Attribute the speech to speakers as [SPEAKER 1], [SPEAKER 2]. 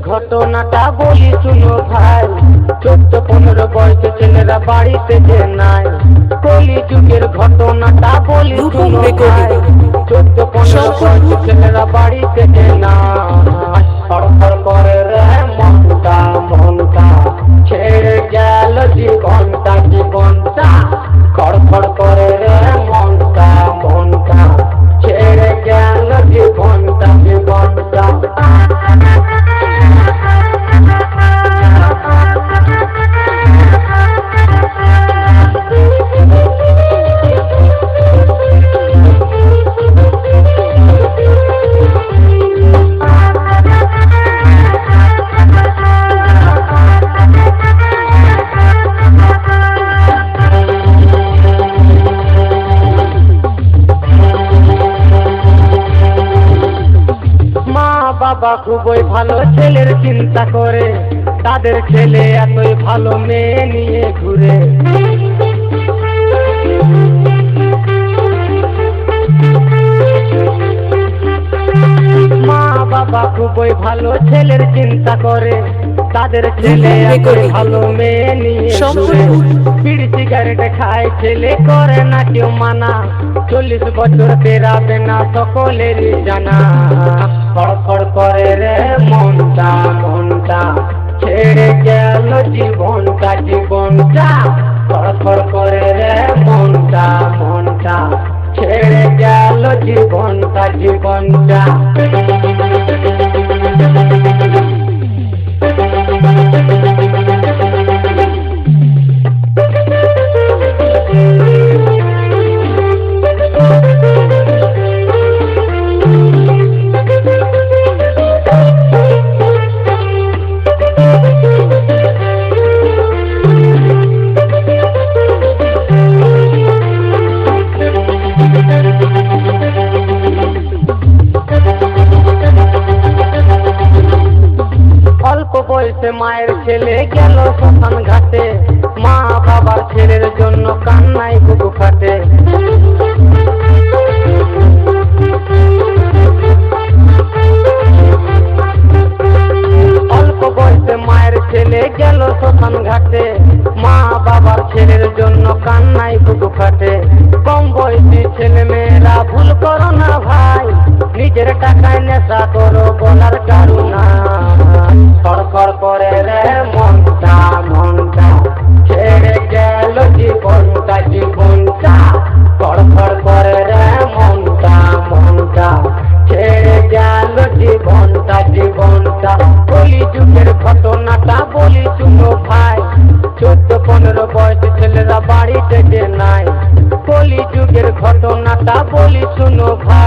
[SPEAKER 1] ঘটনাটা বলি শুনো ভাই, 14-15 বয়সে ছেলেরা বাড়িতে যে নাই। কলিযুগের ঘটনাটা বলি শুনো ভাই, 14-15 বয়সে ছেলেরা বাড়িতে যে নাই। ফড়ফড় করে রে মনটা মনটা, ছেড়ে গেল জীবনটা জীবনটা। খড়খড় করে রে মনটা মনটা, ছেড়ে গেল জীবনটা জীবনটা। বাবা খুবই ভালো ছেলের চিন্তা করে, তাদের ছেলে এতই ভালো মেয়ে নিয়ে ঘুরে। মা বাবা খুবই ভালো ছেলের চিন্তা করে, তাদের ছেলে এতই ভালো মেয়ে নিয়ে ঘুরে। বিড়ি সিগারেট খায় ছেলে, করে না কেউ মানা, 40 বছর পেরাবে না সকলেরই জানা। ফড়ফড় করে রে মনটা মনটা, ছেড়ে গেল জীবনটা জীবনটা। ফড়ফড় করে রে মনটা মনটা, ছেড়ে গেল জীবনটা জীবনটা। অল্প বয়সে মায়ের ছেলে গেল শ্মশান ঘাটে, মা বাবার ছেলের জন্য কান্নায় বুকু ফাটে। অল্প বয়সে মায়ের ছেলে গেল শ্মশান ঘাটে, মা বাবার ছেলের জন্য কান্নায় বুকু ফাটে। কম বয়সী ছেলে মেয়েরা ভুল করো না ভাই, নিজের টাকায় নেশা করো বলার কারুনা। খড়খড় করে রে মনটা মনটা, ছেড়ে গেল জীবনটা জীবনটা। খড়খড় করে রে মনটা মনটা, ছেড়ে গেল জীবনটা জীবনটা। কলিযুগের ঘটনাটা বলি শুনো ভাই, 14-15 বয়সে ছেলেরা বাড়িতে যে নাই। কলিযুগের ঘটনাটা বলি শুনো ভাই,